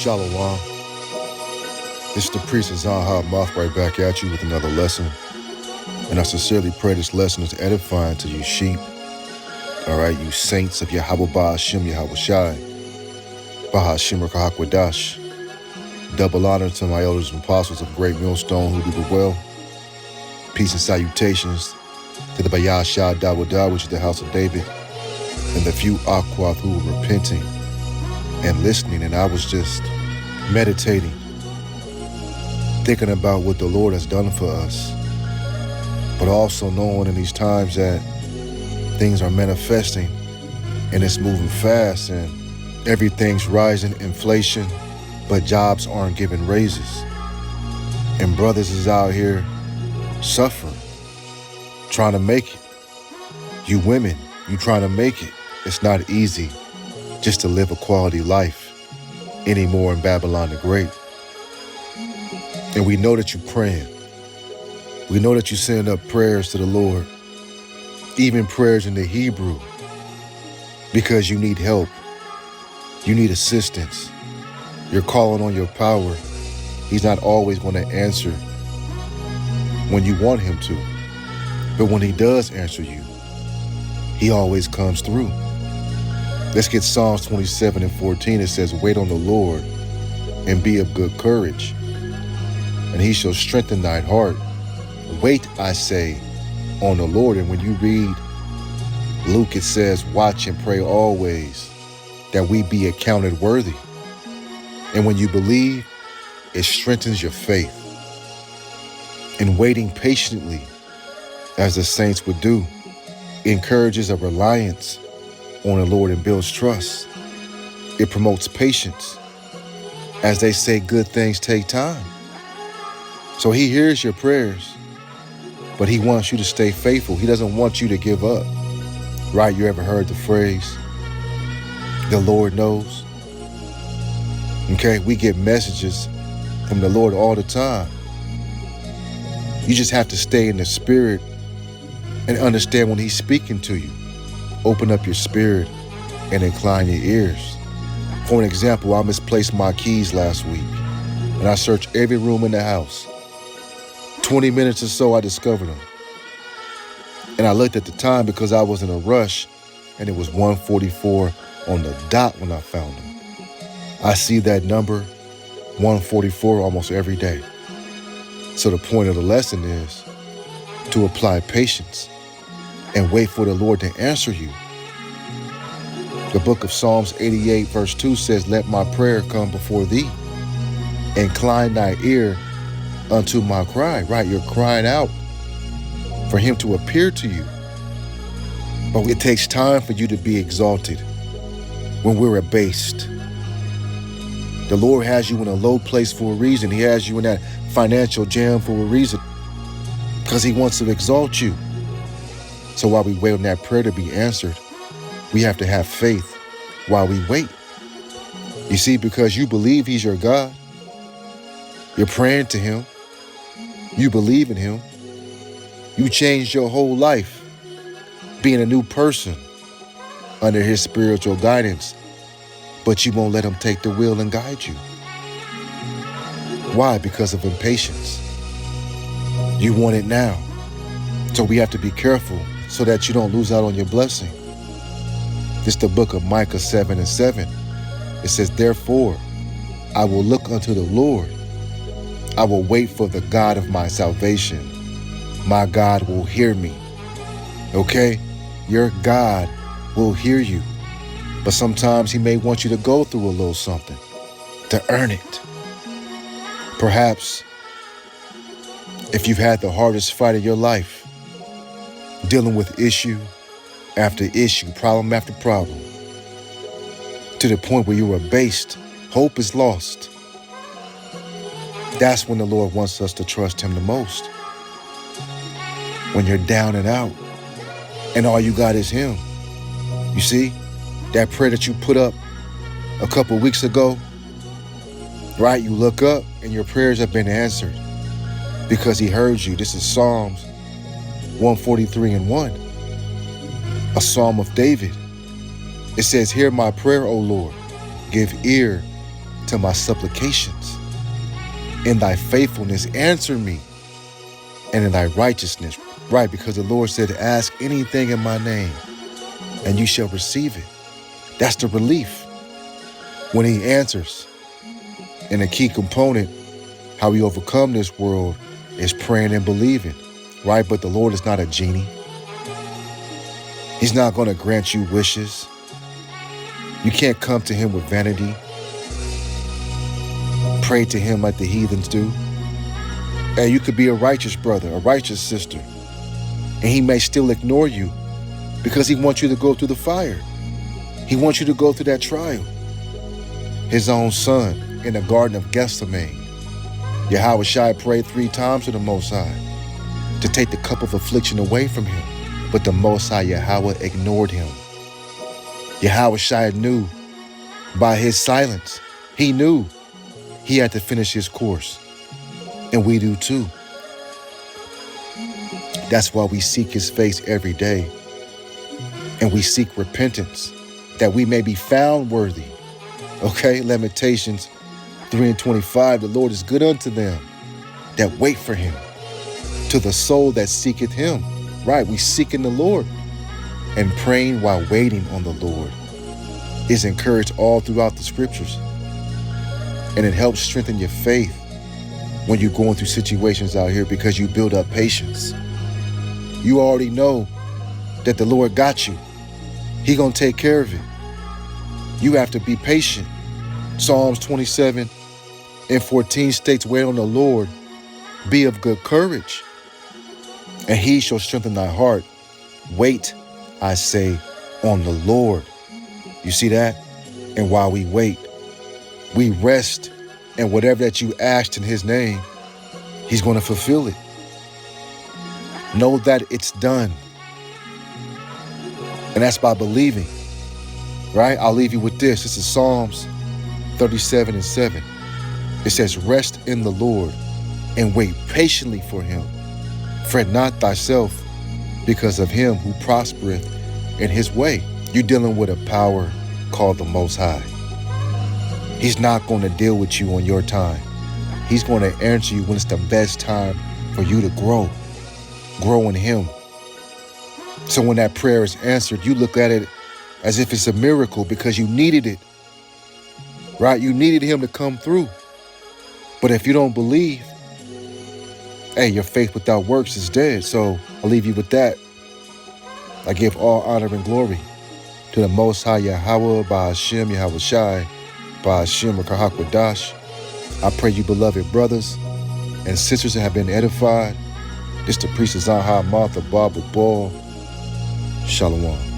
Shalom. It's the priest of YAHAWAH right back at you with another lesson. And I sincerely pray this lesson is edifying to you sheep. All right, you saints of Yahawah BAHASHAM, YAHAWASHI, BAHASHAM or QADASH. Double honor to my elders and apostles of Great Millstone who do the well. Peace and salutations to the YAHAWAH, which is the house of David, and the few Aquath who were repenting and listening. And I was just meditating, thinking about what the Lord has done for us, but also knowing in these times that things are manifesting and it's moving fast and everything's rising, inflation, but jobs aren't giving raises. And brothers is out here suffering, trying to make it. You women, you trying to make it. It's not easy just to live a quality life anymore in Babylon the Great. And we know that you're praying. We know that you send up prayers to the Lord, even prayers in the Hebrew, because you need help. You need assistance. You're calling on your power. He's not always going to answer when you want him to. But when he does answer you, he always comes through. Let's get Psalms 27:14. It says, wait on the Lord and be of good courage, and he shall strengthen thine heart. Wait, I say, on the Lord. And when you read Luke, it says, watch and pray always, that we be accounted worthy. And when you believe, it strengthens your faith. And waiting patiently, as the saints would do, encourages a reliance on the Lord and builds trust. It promotes patience. As they say, good things take time. So he hears your prayers, but he wants you to stay faithful. He doesn't want you to give up. Right? You ever heard the phrase, the Lord knows? Okay, we get messages from the Lord all the time. You just have to stay in the spirit and understand when he's speaking to you. Open up your spirit and incline your ears. For an example, I misplaced my keys last week, and I searched every room in the house. 20 minutes or so, I discovered them. And I looked at the time because I was in a rush, and it was 1:44 on the dot when I found them. I see that number, 144, almost every day. So the point of the lesson is to apply patience and wait for the Lord to answer you. The book of Psalms 88 verse 2 says, let my prayer come before thee. Incline thy ear unto my cry. Right, you're crying out for him to appear to you. But it takes time for you to be exalted when we're abased. The Lord has you in a low place for a reason. He has you in that financial jam for a reason, because he wants to exalt you. So while we wait on that prayer to be answered, we have to have faith while we wait. You see, because you believe he's your God, you're praying to him, you believe in him, you changed your whole life, being a new person under his spiritual guidance, but you won't let him take the wheel and guide you. Why? Because of impatience. You want it now. So we have to be careful so that you don't lose out on your blessing. This is the book of Micah 7:7. It says, therefore, I will look unto the Lord. I will wait for the God of my salvation. My God will hear me. Okay? Your God will hear you. But sometimes he may want you to go through a little something to earn it. Perhaps if you've had the hardest fight of your life, dealing with issue after issue, problem after problem, to the point where you are abased, hope is lost. That's when the Lord wants us to trust him the most. When you're down and out and all you got is him. You see, that prayer that you put up a couple weeks ago, right? You look up and your prayers have been answered because he heard you. This is Psalms 143:1, a Psalm of David. It says, hear my prayer, O Lord. Give ear to my supplications. In thy faithfulness, answer me, and in thy righteousness. Right, because the Lord said, ask anything in my name, and you shall receive it. That's the relief when he answers. And a key component, how we overcome this world, is praying and believing, right? But the Lord is not a genie. He's not going to grant you wishes. You can't come to him with vanity. Pray to him like the heathens do. And you could be a righteous brother, a righteous sister, and he may still ignore you because he wants you to go through the fire. He wants you to go through that trial. His own son in the Garden of Gethsemane, YAHAWASHI prayed 3 times to the Most High to take the cup of affliction away from him, but the Most High Yahweh ignored him. YAHAWASHI knew by his silence, he knew he had to finish his course, and we do too. That's why we seek his face every day, and we seek repentance that we may be found worthy. Okay, Lamentations 3:25, the Lord is good unto them that wait for him, to the soul that seeketh him. Right, we seeking the Lord, and praying while waiting on the Lord is encouraged all throughout the scriptures. And it helps strengthen your faith when you're going through situations out here, because you build up patience. You already know that the Lord got you. He gonna take care of it. You have to be patient. Psalms 27:14 states, wait on the Lord, be of good courage, and he shall strengthen thy heart. Wait, I say, on the Lord. You see that? And while we wait, we rest, and whatever that you asked in his name, he's going to fulfill it. Know that it's done. And that's by believing, right? I'll leave you with this. This is Psalms 37:7. It says, rest in the Lord and wait patiently for him. Fret not thyself because of him who prospereth in his way. You're dealing with a power called the Most High. He's not going to deal with you on your time. He's going to answer you when it's the best time for you to grow in him. So when that prayer is answered, you look at it as if it's a miracle because you needed it, right? You needed him to come through. But if you don't believe, hey, your faith without works is dead. So I'll leave you with that. I give all honor and glory to the Most High Yahawah, BAHASHAM, YAHAWASHI, BAHASHAM, or QADASH. I pray you, beloved brothers and sisters that have been edified. This the priest of Zaha Martha Baba Ball. Shalom.